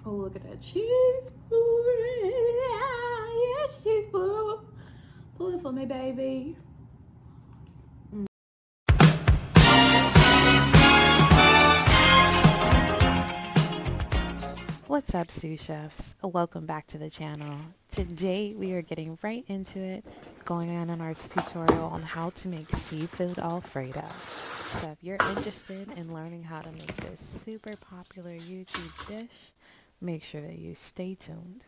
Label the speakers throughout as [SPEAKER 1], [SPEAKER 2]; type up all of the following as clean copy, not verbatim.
[SPEAKER 1] Oh, look at that cheese. Yes, cheese. Pull it for me, baby. What's up, sous chefs? Welcome back to the channel. Today we are getting right into it, going on our tutorial on how to make seafood Alfredo. So if you're interested in learning how to make this super popular YouTube dish, make sure that you stay tuned.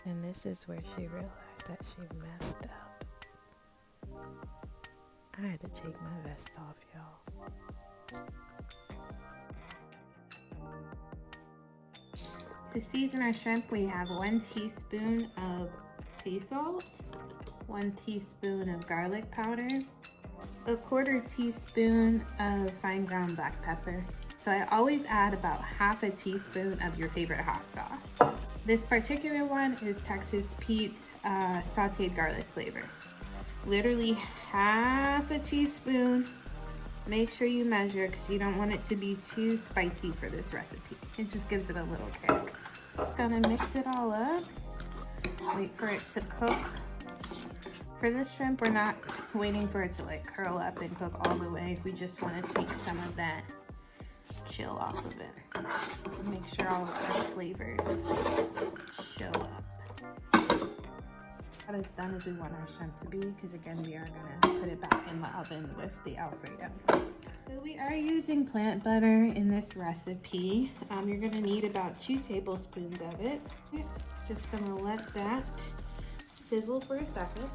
[SPEAKER 1] And this is where she realized that she messed up. I had to take my vest off, y'all. To season our shrimp, we have 1 teaspoon of sea salt, 1 teaspoon of garlic powder, 1/4 teaspoon of fine ground black pepper. So I always add about 1/2 teaspoon of your favorite hot sauce. This particular one is Texas Pete's sauteed garlic flavor. Literally 1/2 teaspoon. Make sure you measure because you don't want it to be too spicy for this recipe. It just gives it a little kick. Gonna mix it all up. Wait for it to cook. For this shrimp, we're not waiting for it to like curl up and cook all the way. We just want to take some of that chill off of it. Make sure all of our flavors show up. Not as done as we want our shrimp to be, because again, we are gonna put it back in the oven with the Alfredo. So we are using plant butter in this recipe. You're gonna need about 2 tablespoons of it. Just gonna let that sizzle for a second.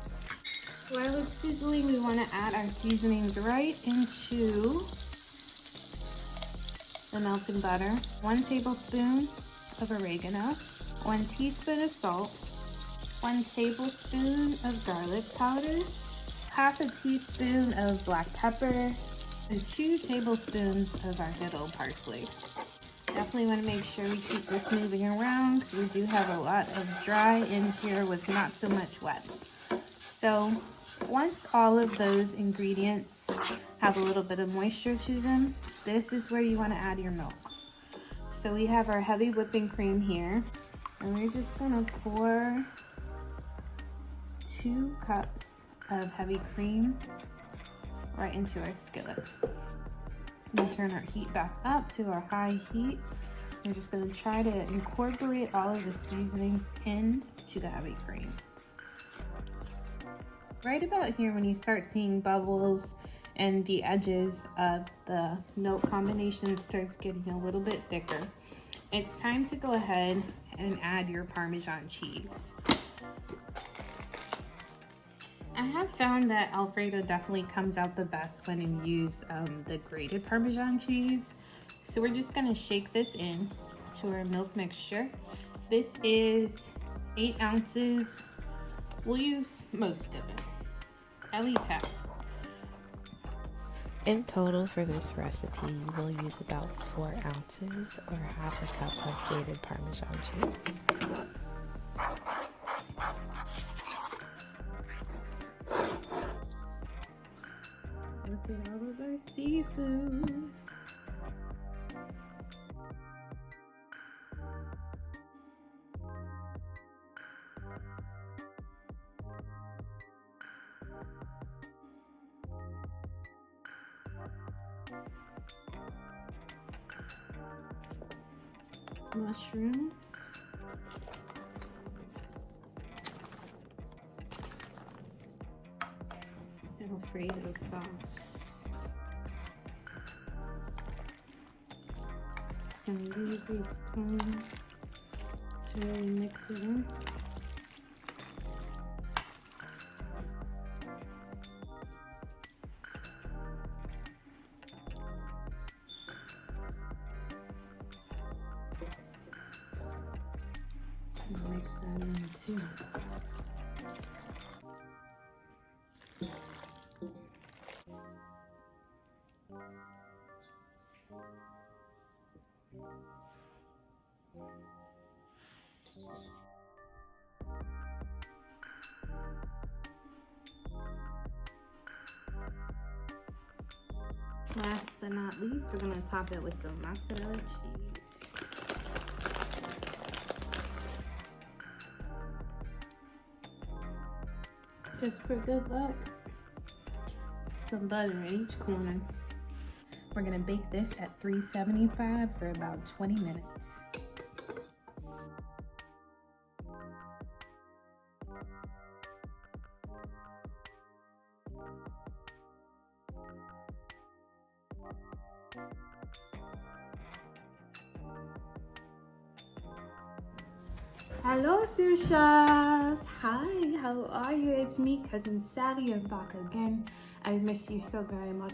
[SPEAKER 1] While it's sizzling, we want to add our seasonings right into the melting butter. 1 tablespoon of oregano, 1 teaspoon of salt, 1 tablespoon of garlic powder, 1/2 teaspoon of black pepper, and 2 tablespoons of our good old parsley. Definitely want to make sure we keep this moving around. We do have a lot of dry in here with not so much wet. So once all of those ingredients have a little bit of moisture to them, this is where you want to add your milk. So we have our heavy whipping cream here, and we're just going to pour 2 cups of heavy cream right into our skillet. We'll turn our heat back up to our high heat. We're just going to try to incorporate all of the seasonings into the heavy cream. Right about here, when you start seeing bubbles and the edges of the milk combination starts getting a little bit thicker, it's time to go ahead and add your Parmesan cheese. I have found that Alfredo definitely comes out the best when you use the grated Parmesan cheese. So we're just gonna shake this in to our milk mixture. This is 8 ounces. We'll use most of it, at least half. In total for this recipe, we'll use about 4 ounces or 1/2 cup of grated Parmesan cheese. Look at all of our seafood. Mushrooms. Alfredo sauce. Just gonna use these tongs to really mix it in. mix that in too. Last but not least, we're gonna top it with some mozzarella cheese. Just for good luck, some butter in each corner. We're gonna bake this at 375 for about 20 minutes. Hello, sous chef. Hi, how are you? It's me, cousin Sally. I'm back again. I miss you so very much.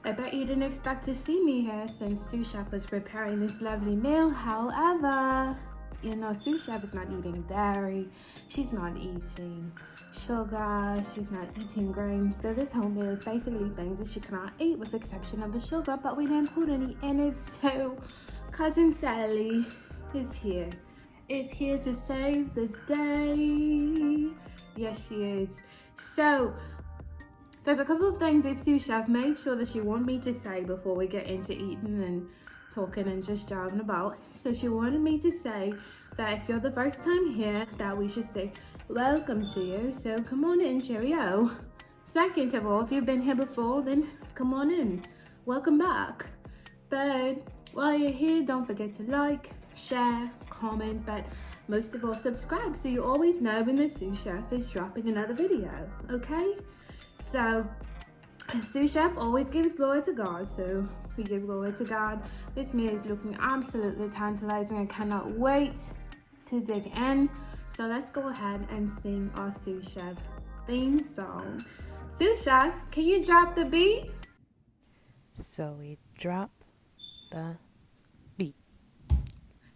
[SPEAKER 1] I bet you didn't expect to see me here since sous chef was preparing this lovely meal. However, you know, sous chef is not eating dairy. She's not eating sugar. She's not eating grains. So this whole meal is basically things that she cannot eat with the exception of the sugar, but we didn't put any in it. So cousin Sally is here. Is here to save the day. Yes, she is. So there's a couple of things that sous chef made sure that she wanted me to say before we get into eating and talking and just jabbing about. So she wanted me to say that if you're the first time here, that we should say welcome to you. So come on in, cheerio. Second of all, if you've been here before, then come on in. Welcome back. Third, while you're here, don't forget to like, share, comment, but most of all subscribe so you always know when the sous chef is dropping another video. Okay, so sous chef always gives glory to God, so we give glory to God. This meal is looking absolutely tantalizing. I cannot wait to dig in. So let's go ahead and sing our sous chef theme song. Sous chef, can you drop the beat?
[SPEAKER 2] So we drop the beat.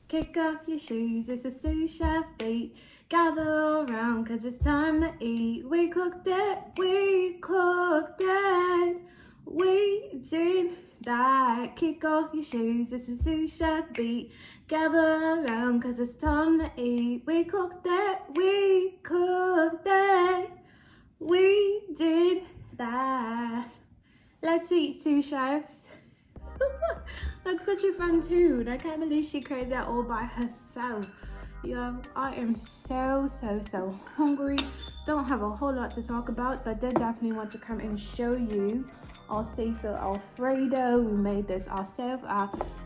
[SPEAKER 1] Kick off your shoes, it's a sous chef beat. Gather around, cause it's time to eat. We cooked it, we cooked it. We did that. Kick off your shoes, it's a sous chef beat. Gather around, cause it's time to eat. We cooked it, we cooked it. We did that. Let's eat, sous chefs. That's such a fun tune. I can't believe she created that all by herself. Yo, I am so hungry. Don't have a whole lot to talk about, but did definitely want to come and show you our seafood Alfredo. We made this ourselves.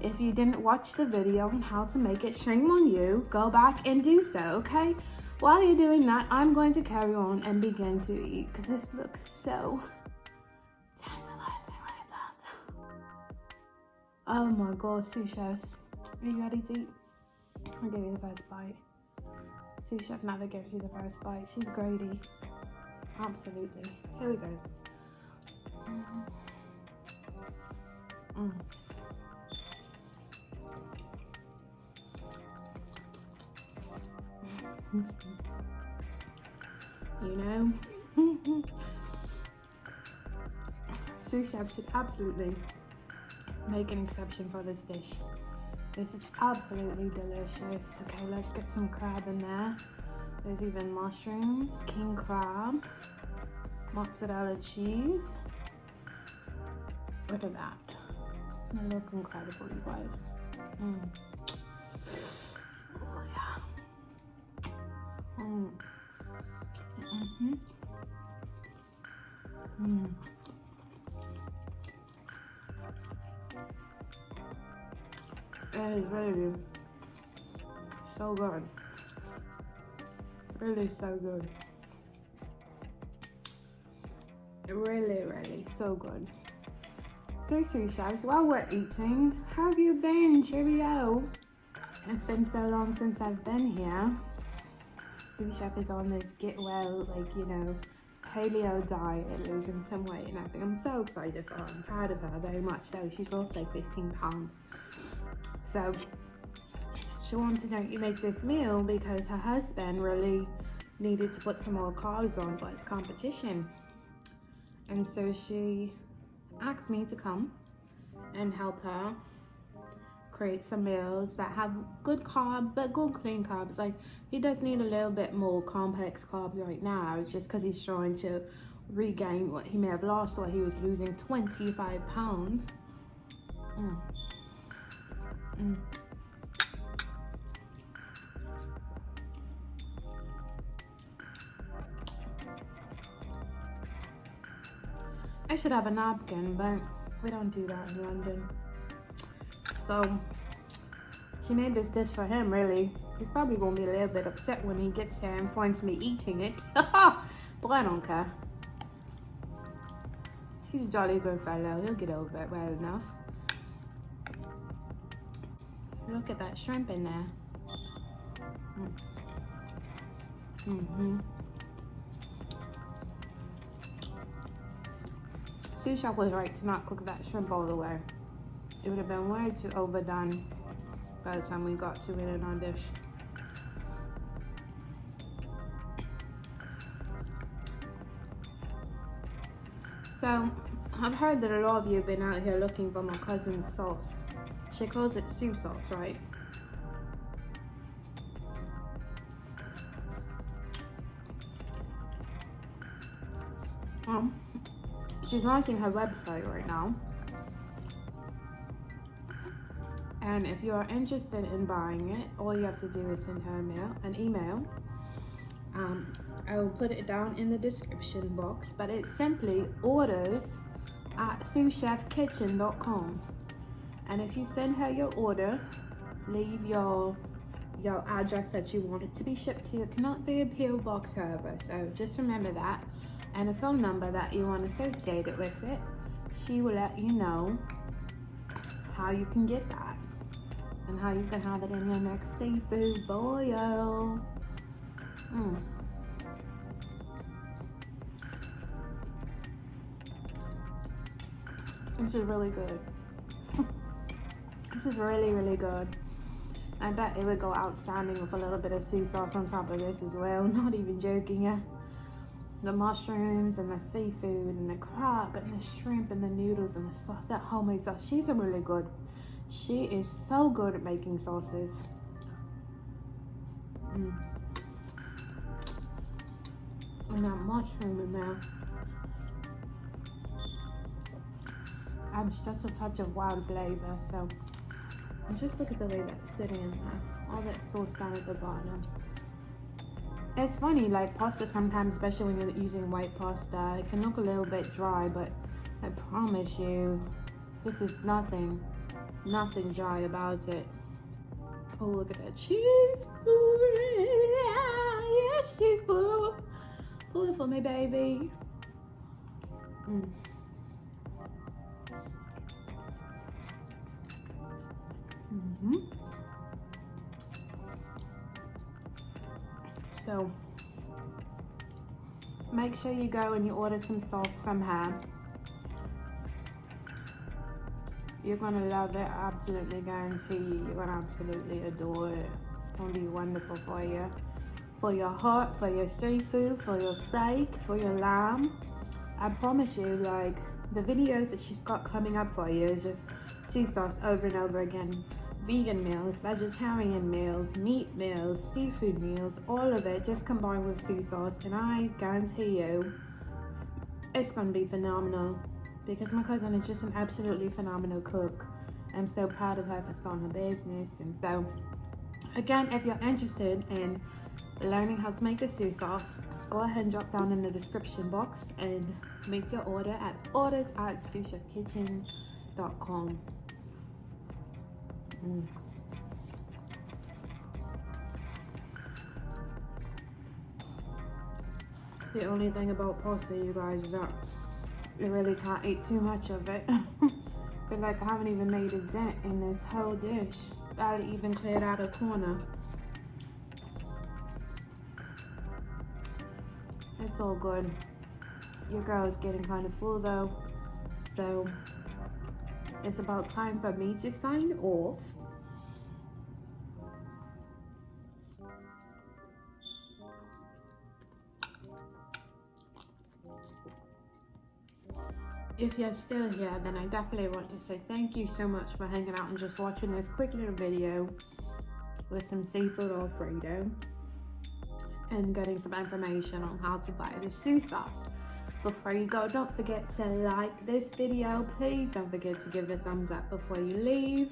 [SPEAKER 1] If you didn't watch the video on how to make it, shame on you. Go back and do so, okay? While you're doing that, I'm going to carry on and begin to eat because this looks so tantalizing. Look at that. Oh my god, sous chefs. Are you ready to eat? I'll give you the first bite. Sous chef never gives you the first bite. She's greedy. Absolutely. Here we go. You know, sous chef should absolutely make an exception for this dish. This is absolutely delicious. Okay, let's get some crab in there. There's even mushrooms, king crab, mozzarella cheese. Look at that. It's gonna look incredible, you guys. Oh yeah. It is really so good. Really so good. Really so good. So sous chefs, while we're eating, how have you been? Cheerio. It's been so long since I've been here. Sous chef is on this get well, like, you know, paleo diet, losing some weight and everything. I'm so excited for her. I'm proud of her very much so. She's lost like 15 pounds. So she wanted to make this meal because her husband really needed to put some more carbs on for his competition. And so she asked me to come and help her create some meals that have good carbs, but good clean carbs. Like, he does need a little bit more complex carbs right now, just because he's trying to regain what he may have lost while he was losing 25 pounds. I should have a napkin, but we don't do that in London. So she made this dish for him, really. He's probably gonna be a little bit upset when he gets here and finds me eating it. But I don't care. He's a jolly good fellow. He'll get over it well enough. Look at that shrimp in there. Sous chef was right to not cook that shrimp all the way. It would have been way too overdone by the time we got to it in our dish. So, I've heard that a lot of you have been out here looking for my cousin's sauce. She calls it soup sauce, right? She's launching her website right now. And if you are interested in buying it, all you have to do is send her an email. I will put it down in the description box, but it's simply orders@souschefkitchen.com. And if you send her your order, leave your address that you want it to be shipped to. It cannot be a PO box, however, so just remember that. And a phone number that you want associated with it. She will let you know how you can get that and how you can have it in your next seafood boil. This is really good. This is really, really good. I bet it would go outstanding with a little bit of sea sauce on top of this as well. Not even joking, yeah. The mushrooms and the seafood and the crab and the shrimp and the noodles and the sauce, that homemade sauce. She is so good at making sauces. And that mushroom in there adds just a touch of wild flavor. So just look at the way that's sitting in there. All that sauce down at the bottom. It's funny, like pasta sometimes, especially when you're using white pasta, it can look a little bit dry, but I promise you, this is nothing dry about it. Oh, look at that cheese spoon. Yes, cheese spoon. Pull it for me, baby. So make sure you go and you order some sauce from her. You're gonna love it, I absolutely guarantee you. You're gonna absolutely adore it. It's gonna be wonderful for you. For your heart, for your seafood, for your steak, for your lamb. I promise you, like, the videos that she's got coming up for you is just sea sauce over and over again. Vegan meals, vegetarian meals, meat meals, seafood meals, all of it just combined with sea sauce, and I guarantee you it's gonna be phenomenal because my cousin is just an absolutely phenomenal cook. I'm so proud of her for starting her business. And so again, if you're interested in learning how to make the sea sauce, go ahead and drop down in the description box and make your order at orders@souschefkitchen.com. The only thing about pasta, you guys, is that you really can't eat too much of it. But like, I haven't even made a dent in this whole dish. Barely even cleared out a corner. It's all good. Your girl is getting kind of full though, so it's about time for me to sign off. if you're still here, then I definitely want to say thank you so much for hanging out and just watching this quick little video with some seafood Alfredo and getting some information on how to buy the soy sauce. Before you go, don't forget to like this video. Please don't forget to give it a thumbs up before you leave.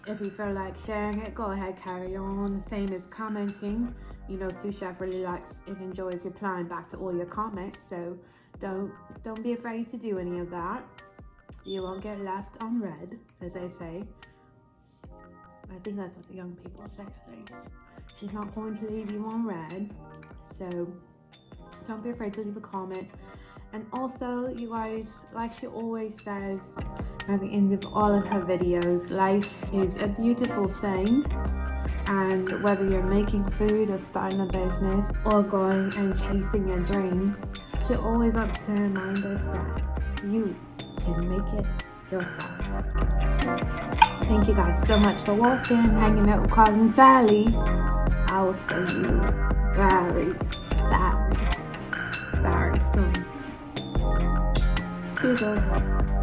[SPEAKER 1] If you feel like sharing it, go ahead, carry on. The same as commenting. You know, Sous Chef really likes and enjoys replying back to all your comments, so don't be afraid to do any of that. You won't get left on red, as they say. I think that's what the young people say, at least. She's not going to leave you on red, so don't be afraid to leave a comment. And also, you guys, like she always says at the end of all of her videos, life is a beautiful thing. And whether you're making food or starting a business or going and chasing your dreams, she always wants to remind us that you can make it yourself. Thank you guys so much for watching, hanging out with Cousin Sally. I will see you very soon. Peace.